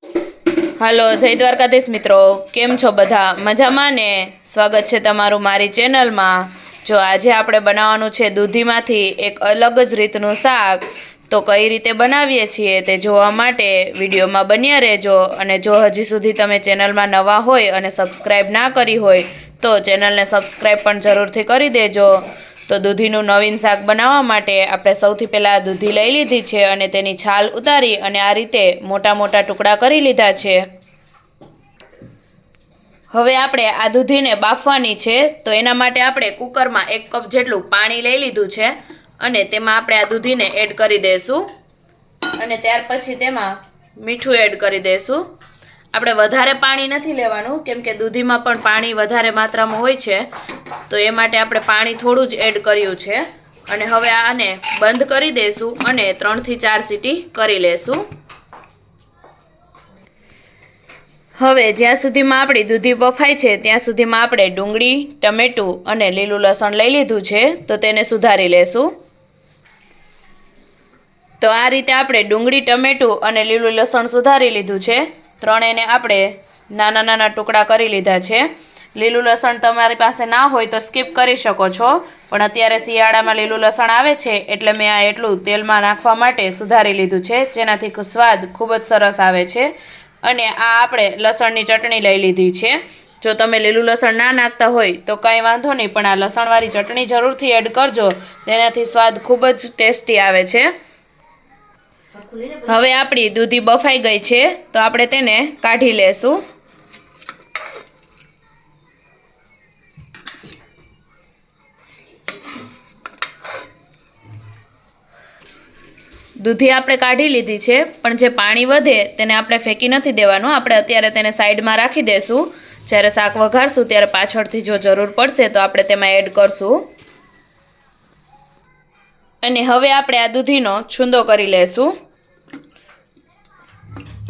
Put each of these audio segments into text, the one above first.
હાલો જય દ્વારકાધીશ મિત્રો, કેમ છો બધા? મજામાં ને? સ્વાગત છે તમારું મારી ચેનલમાં। જો આજે આપણે બનાવવાનું છે દૂધીમાંથી એક અલગ જ રીતનું શાક। તો કઈ રીતે બનાવીએ છીએ તે જોવા માટે વિડીયોમાં બન્યા રહેજો। અને જો હજી સુધી તમે ચેનલમાં નવા હોય અને સબસ્ક્રાઈબ ના કરી હોય તો ચેનલને સબસ્ક્રાઈબ પણ જરૂરથી કરી દેજો। તો દૂધીનું નવીન શાક બનાવવા માટે આપણે સૌથી પહેલાં દૂધી લઈ લીધી છે અને તેની છાલ ઉતારી અને આ રીતે મોટા મોટા ટુકડા કરી લીધા છે। હવે આપણે આ દૂધીને બાફવાની છે, તો એના માટે આપણે કુકરમાં 1 કપ જેટલું પાણી લઈ લીધું છે અને તેમાં આપણે આ દૂધીને એડ કરી દઈશું અને ત્યાર પછી તેમાં મીઠું એડ કરી દઈશું। આપણે વધારે પાણી નથી લેવાનું કેમ કે દૂધીમાં પણ પાણી વધારે માત્રામાં હોય છે, તો એ માટે આપણે પાણી થોડું જ એડ કર્યું છે। અને હવે આને બંધ કરી દઈશું અને 3 થી 4 સીટી કરી લેશું। હવે જ્યાં સુધીમાં આપણી દૂધી બફાય છે ત્યાં સુધીમાં આપણે ડુંગળી, ટમેટું અને લીલું લસણ લઈ લીધું છે, તો તેને સુધારી લેશું। તો આ રીતે આપણે ડુંગળી, ટમેટું અને લીલું લસણ સુધારી લીધું છે। ત્રણેયને આપણે નાના નાના ટુકડા કરી લીધા છે। લીલું લસણ તમારી પાસે ના હોય તો સ્કીપ કરી શકો છો, પણ અત્યારે શિયાળામાં લીલું લસણ આવે છે એટલે મેં આ એટલું તેલમાં નાખવા માટે સુધારી લીધું છે, જેનાથી સ્વાદ ખૂબ જ સરસ આવે છે। અને આ આપણે લસણની ચટણી લઈ લીધી છે। જો તમે લીલું લસણ ના નાખતા હોય તો કાંઈ વાંધો નહીં, પણ આ લસણવાળી ચટણી જરૂરથી એડ કરજો, તેનાથી સ્વાદ ખૂબ જ ટેસ્ટી આવે છે। હવે આપણી દૂધી બફાઈ ગઈ છે, તો આપણે તેને કાઢી લેશું। દૂધી આપણે કાઢી લીધી છે, પણ જે પાણી વધે તેને આપણે ફેંકી નથી દેવાનું, આપણે અત્યારે તેને સાઈડમાં રાખી દેશું। જ્યારે શાક વઘારશું ત્યારે પાછળથી જો જરૂર પડશે તો આપણે તેમાં એડ કરશું। અને હવે આપણે આ દૂધીનો છૂંદો કરી લેશું।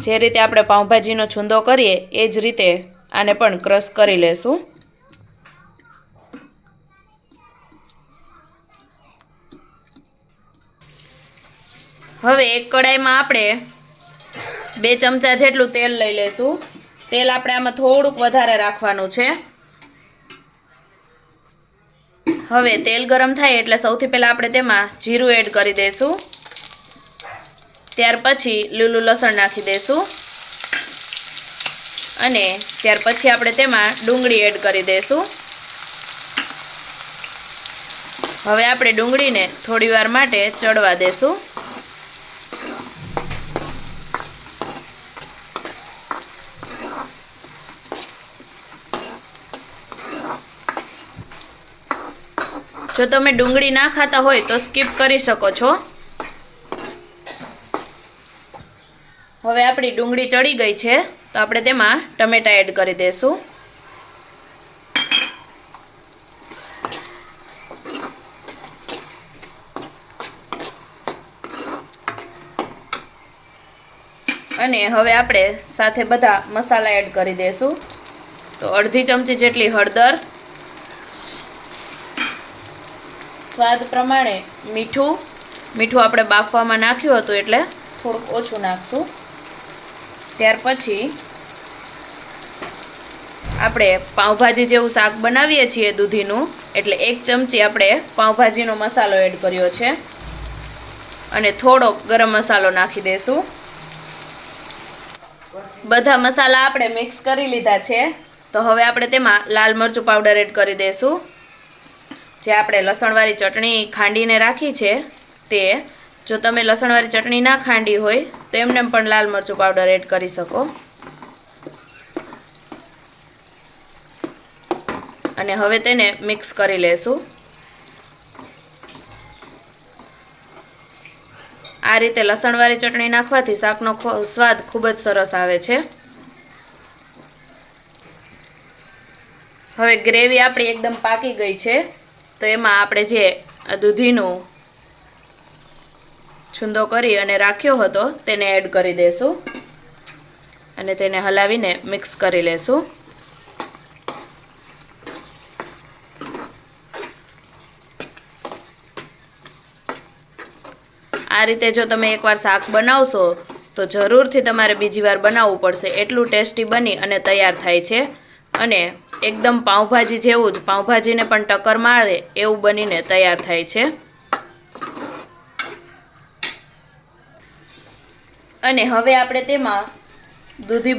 જે રીતે આપણે પાઉંભાજીનો છૂંદો કરીએ એ જ રીતે આને પણ ક્રશ કરી લેશું। હવે એક કડાઈમાં આપણે 2 ચમચા જેટલું તેલ લઈ લેશું। તેલ આપણે આમાં થોડુંક વધારે રાખવાનું છે। હવે તેલ ગરમ થાય એટલે સૌથી પહેલાં આપણે તેમાં જીરું એડ કરી દઈશું। ત્યાર પછી લીલું લસણ નાખી દઈશું અને ત્યાર પછી આપણે તેમાં ડુંગળી એડ કરી દઈશું। હવે આપણે ડુંગળીને થોડીવાર માટે ચડવા દઈશું। જો તમે ડુંગળી ના ખાતા હોય તો સ્કીપ કરી શકો છો। હવે આપણી ડુંગળી ચડી ગઈ છે, તો આપણે તેમાં ટમેટાં એડ કરી દઈશું। અને હવે આપણે સાથે બધા મસાલા એડ કરી દઈશું। તો અડધી ચમચી જેટલી હળદર, સ્વાદ પ્રમાણે મીઠું આપણે બાફવામાં નાખ્યું હતું એટલે થોડુંક ઓછું નાખશું। ત્યાર પછી આપણે પાઉંભાજી જેવું શાક બનાવીએ છીએ દૂધીનું, એટલે 1 ચમચી આપણે પાઉંભાજીનો મસાલો એડ કર્યો છે અને થોડોક ગરમ મસાલો નાખી દઈશું। બધા મસાલા આપણે મિક્સ કરી લીધા છે, તો હવે આપણે તેમાં લાલ મરચું પાવડર એડ કરી દઈશું। જે આપણે લસણવાળી ચટણી ખાંડીને રાખી છે તે, જો તમે લસણવાળી ચટણી ના ખાંડી હોય તો એમને પણ લાલ મરચું પાવડર એડ કરી શકો। અને હવે તેને મિક્સ કરી લેશું। આ રીતે લસણવાળી ચટણી નાખવાથી શાકનો સ્વાદ ખૂબ જ સરસ આવે છે। હવે ગ્રેવી આપણી એકદમ પાકી ગઈ છે, તો એમાં આપણે જે દૂધીનું છૂંદો કરી અને રાખ્યો હતો તેને એડ કરી દઈશું અને તેને હલાવીને મિક્સ કરી લેશું। આ રીતે જો તમે એકવાર શાક બનાવશો તો જરૂરથી તમારે બીજી વાર બનાવવું પડશે. એટલું ટેસ્ટી બની અને તૈયાર થાય છે અને એકદમ પાઉંભાજી જેવું જ, પાઉંભાજીને પણ ટક્કર મારે એવું બનીને તૈયાર થાય છે. અને હવે આપણે તેમાં દૂધી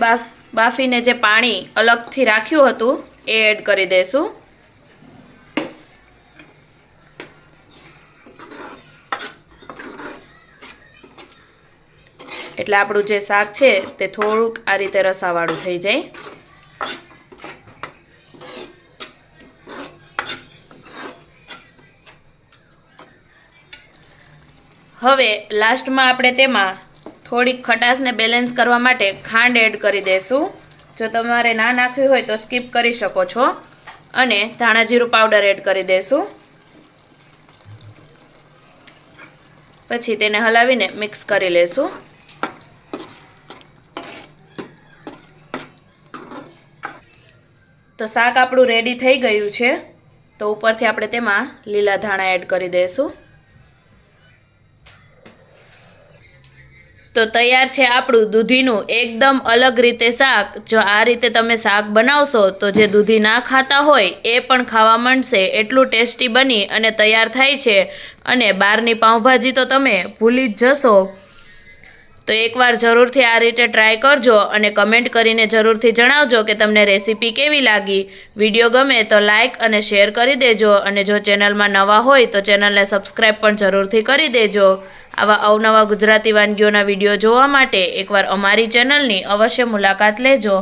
બાફીને જે પાણી અલગથી રાખ્યું હતું એ એડ કરી દઈશું. એટલે આપણું જે શાક છે તે થોડુંક આ રીતે રસાવાળું થઈ જાય. હવે લાસ્ટમાં આપણે તેમાં થોડીક ખટાશને બેલેન્સ કરવા માટે ખાંડ એડ કરી દઈશું. જો તમારે ના નાખવી હોય તો સ્કીપ કરી શકો છો. અને ધાણા જીરું પાવડર એડ કરી દઈશું. પછી તેને હલાવીને મિક્સ કરી લેશું. તો શાક આપણું રેડી થઈ ગયું છે. તો ઉપરથી આપણે તેમાં લીલા ધાણા એડ કરી દઈશું. તો તૈયાર છે આપણું દૂધીનું એકદમ અલગ રીતે શાક. જો આ રીતે તમે શાક બનાવશો તો જે દૂધી ના ખાતા હોય એ પણ ખાવા માંડશે. એટલું ટેસ્ટી બની અને તૈયાર થાય છે. અને બહારની પાઉંભાજી તો તમે ભૂલી જ જશો. તો એકવાર જરૂરથી આ રીતે ટ્રાય કરજો અને કમેન્ટ કરીને જરૂરથી જણાવજો કે તમને રેસીપી કેવી લાગી. વિડીયો ગમે તો લાઇક અને શેર કરી દેજો. અને જો ચેનલમાં નવા હોય તો ચેનલને સબસ્ક્રાઈબ પણ જરૂરથી કરી દેજો. આવા અવનવા ગુજરાતી વાનગીઓના વિડીયો જોવા માટે એકવાર અમારી ચેનલની અવશ્ય મુલાકાત લેજો.